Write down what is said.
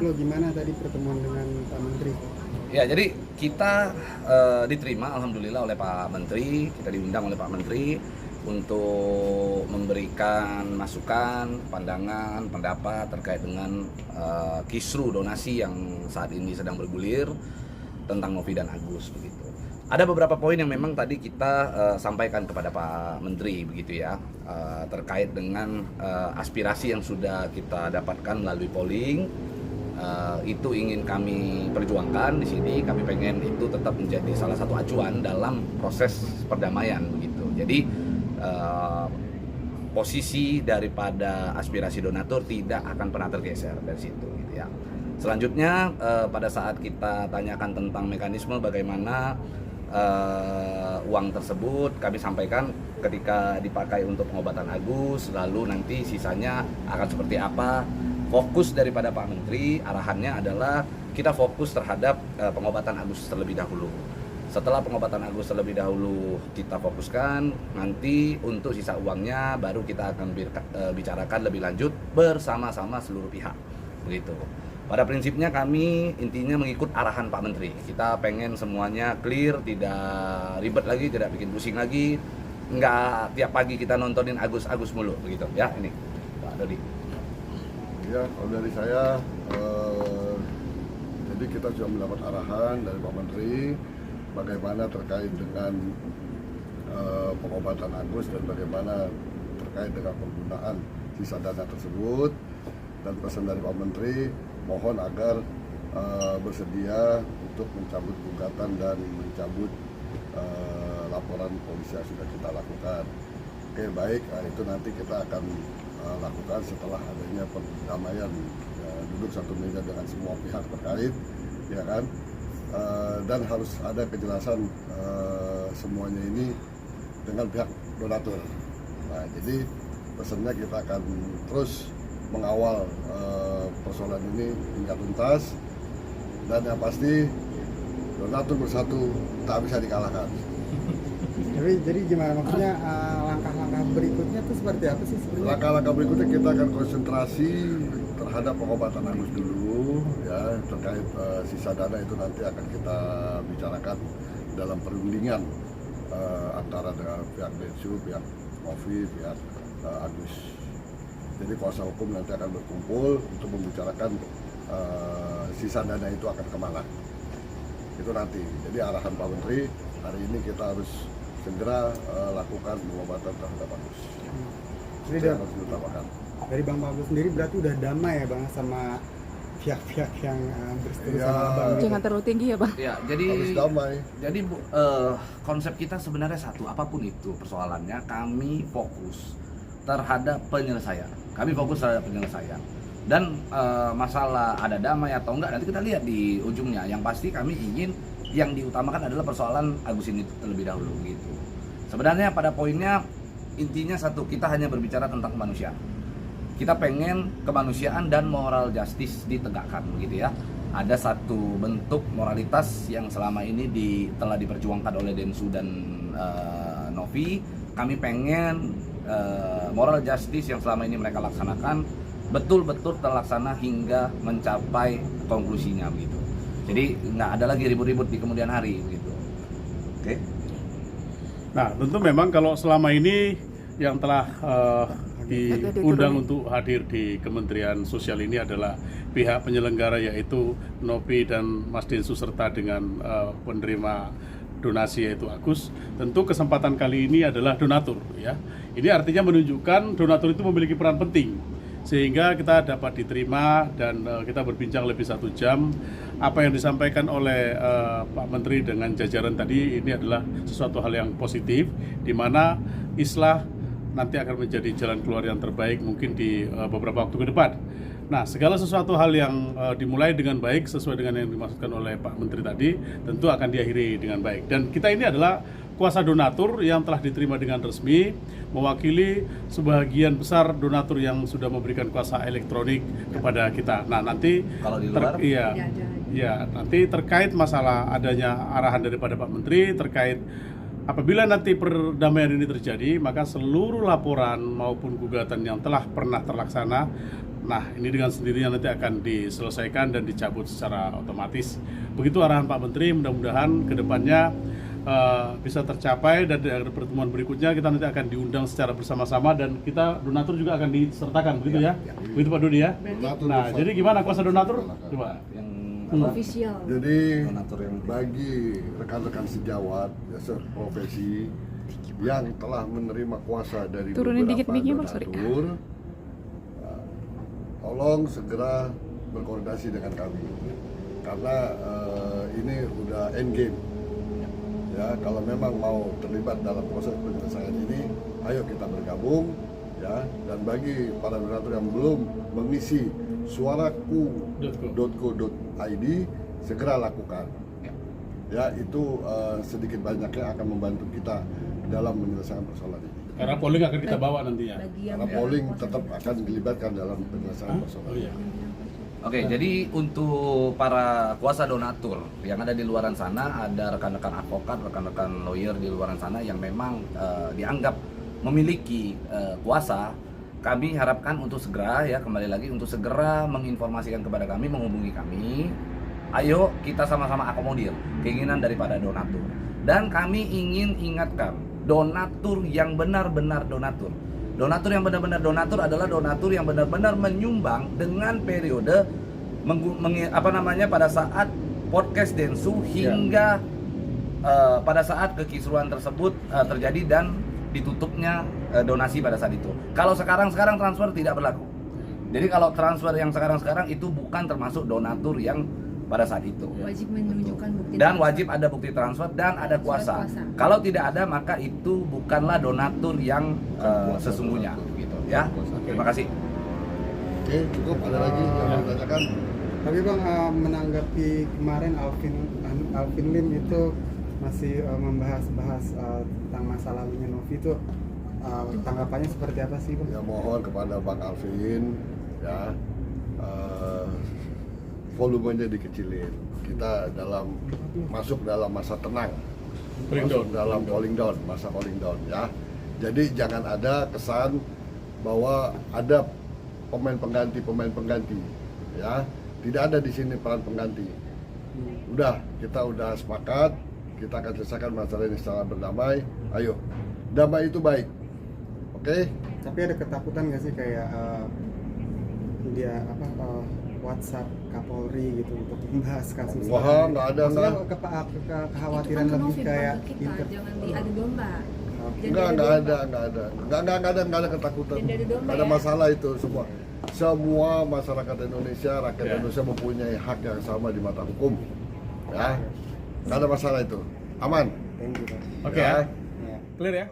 Pablo, gimana tadi pertemuan dengan Pak Menteri? Ya, jadi kita diterima alhamdulillah oleh Pak Menteri, kita diundang oleh Pak Menteri untuk memberikan masukan, pandangan, pendapat terkait dengan kisru donasi yang saat ini sedang bergulir tentang Novi dan Agus begitu. Ada beberapa poin yang memang tadi kita sampaikan kepada Pak Menteri begitu ya, terkait dengan aspirasi yang sudah kita dapatkan melalui polling. Itu ingin kami perjuangkan di sini. Kami pengen itu tetap menjadi salah satu acuan dalam proses perdamaian begitu. Jadi posisi daripada aspirasi donatur tidak akan pernah tergeser dari situ gitu ya. Selanjutnya pada saat kita tanyakan tentang mekanisme bagaimana uang tersebut, kami sampaikan ketika dipakai untuk pengobatan Agus, lalu nanti sisanya akan seperti apa. Fokus daripada Pak Menteri, arahannya adalah kita fokus terhadap pengobatan Agus terlebih dahulu. Setelah pengobatan Agus terlebih dahulu kita fokuskan, nanti untuk sisa uangnya baru kita akan bicarakan lebih lanjut bersama-sama seluruh pihak. Begitu. Pada prinsipnya kami intinya mengikut arahan Pak Menteri. Kita pengen semuanya clear, tidak ribet lagi, tidak bikin pusing lagi. Enggak tiap pagi kita nontonin Agus mulu begitu ya. Ini Pak Dodi. Ya, kalau dari saya, jadi kita sudah mendapat arahan dari Pak Menteri bagaimana terkait dengan pengobatan Agus dan bagaimana terkait dengan penggunaan sisa dana tersebut. Dan pesan dari Pak Menteri, mohon agar bersedia untuk mencabut gugatan dan mencabut laporan polisi yang sudah kita lakukan. Oke, baik, itu nanti kita akan lakukan setelah adanya perdamaian, duduk satu meja dengan semua pihak terkait, ya kan, dan harus ada kejelasan semuanya ini dengan pihak donatur. Nah, jadi pesannya kita akan terus mengawal persoalan ini hingga tuntas, dan yang pasti donatur bersatu tak bisa dikalahkan. Jadi gimana maksudnya, langkah-langkah berikutnya tuh seperti apa sih sebenarnya? Langkah-langkah berikutnya kita akan konsentrasi terhadap pengobatan Agus dulu, ya, terkait sisa dana itu nanti akan kita bicarakan dalam perundingan antara dengan pihak Densu, pihak Novi, pihak Agus. Jadi kuasa hukum nanti akan berkumpul untuk membicarakan sisa dana itu akan kemana. Itu nanti. Jadi arahan Pak Menteri hari ini kita harus segera lakukan pengobatan terhadap Agus. Jadi harus diutamakan. dari Bang Pablo sendiri berarti udah damai ya Bang sama pihak-pihak yang berseteru sama Bang? Jangan terlalu tinggi ya Bang. Ya, jadi Harus damai. Jadi konsep kita sebenarnya satu, apapun itu persoalannya, kami fokus terhadap penyelesaian. Kami fokus terhadap penyelesaian. Dan masalah ada damai atau enggak nanti kita lihat di ujungnya. Yang pasti kami ingin yang diutamakan adalah persoalan Agus ini terlebih dahulu gitu. Sebenarnya pada poinnya intinya satu, kita hanya berbicara tentang kemanusiaan. Kita pengen kemanusiaan dan moral justice ditegakkan begitu ya. Ada satu bentuk moralitas yang selama ini telah diperjuangkan oleh Densu dan Novi. Kami pengen moral justice yang selama ini mereka laksanakan betul-betul terlaksana hingga mencapai konklusinya begitu. Jadi nggak ada lagi ribut-ribut di kemudian hari begitu. Oke. Nah, tentu memang kalau selama ini yang telah diundang untuk hadir di Kementerian Sosial ini adalah pihak penyelenggara, yaitu Novi dan Mas Densu serta dengan penerima donasi yaitu Agus. Tentu kesempatan kali ini adalah donatur ya. Ini artinya menunjukkan donatur itu memiliki peran penting sehingga kita dapat diterima dan kita berbincang lebih 1 jam. Apa yang disampaikan oleh Pak Menteri dengan jajaran tadi ini adalah sesuatu hal yang positif, di mana islah nanti akan menjadi jalan keluar yang terbaik mungkin di beberapa waktu ke depan. Nah, segala sesuatu hal yang dimulai dengan baik sesuai dengan yang dimaksudkan oleh Pak Menteri tadi tentu akan diakhiri dengan baik. Dan kita ini adalah kuasa donatur yang telah diterima dengan resmi, mewakili sebagian besar donatur yang sudah memberikan kuasa elektronik kepada kita. Nah, nanti kalau di luar nanti terkait masalah adanya arahan daripada Pak Menteri terkait apabila nanti perdamaian ini terjadi, maka seluruh laporan maupun gugatan yang telah pernah terlaksana Nah, ini dengan sendirinya nanti akan diselesaikan dan dicabut secara otomatis. Begitu arahan Pak Menteri, mudah-mudahan ke depannya bisa tercapai, dan di pertemuan berikutnya kita nanti akan diundang secara bersama-sama dan kita donatur juga akan disertakan, begitu ya? Begitu Pak Dodi ya? Nah, jadi gimana kuasa donatur? Coba. Yang Official. Jadi donatur yang bagi rekan-rekan sejawat ya, seprofesi yang telah menerima kuasa dari Turunin dikit beberapa mic-nya, Bang, sorry. donatur, tolong segera berkoordinasi dengan kami karena ini udah end game. Ya, kalau memang mau terlibat dalam proses penyelesaian ini, ayo kita bergabung ya. Dan bagi para donatur yang belum mengisi suaraku.co.id, segera lakukan. Ya, itu sedikit banyaknya akan membantu kita dalam menyelesaikan persoalan ini. Karena polling akan kita bawa nantinya. Karena polling tetap akan dilibatkan dalam penyelesaian persoalan. Oh iya. Oke, jadi untuk para kuasa donatur yang ada di luaran sana, ada rekan-rekan advokat, rekan-rekan lawyer di luaran sana yang memang dianggap memiliki kuasa, kami harapkan untuk segera ya, kembali lagi untuk segera menginformasikan kepada kami, menghubungi kami. Ayo kita sama-sama akomodir keinginan daripada donatur. Dan kami ingin ingatkan, donatur yang benar-benar donatur. Donatur yang benar-benar donatur adalah donatur yang benar-benar menyumbang dengan periode pada saat podcast Densu hingga pada saat kekisruhan tersebut terjadi dan ditutupnya donasi pada saat itu. Kalau sekarang transfer tidak berlaku. Jadi kalau transfer yang sekarang itu bukan termasuk donatur yang pada saat itu. Wajib menunjukkan bukti Dan transfer. wajib ada bukti transfer dan ada kuasa. Kuasa. Kalau tidak ada maka itu bukanlah donatur yang sesungguhnya gitu ya. Terima kasih. Oke, cukup. Ada lagi yang ditanyakan? Tapi Bang, menanggapi kemarin Alvin Lim itu masih membahas-bahas tentang masa lalunya Novi itu, tanggapannya seperti apa sih Bang? Ya, mohon kepada Bang Alvin ya, volumenya dikecilin. Kita masuk dalam masa tenang, masuk dalam cooling down, masa cooling down ya. Jadi jangan ada kesan bahwa ada pemain pengganti ya. Tidak ada di sini peran pengganti. Kita udah sepakat, kita akan selesaikan masalah ini secara berdamai. Ayo, damai itu baik. Oke? Tapi ada ketakutan nggak sih kayak WhatsApp Kapolri gitu untuk membahas kasus? Wah, nggak ada, Maksudnya nggak. kekhawatiran lebih kayak jangan diadu domba. Enggak ada ketakutan. Jangan ada domba, Nggak ada ya. masalah itu semua. Semua masyarakat Indonesia, rakyat Indonesia mempunyai hak yang sama di mata hukum. Ya. Nggak ada masalah itu. Aman. Thank you, Bang. Oke Ya. ya. Clear ya?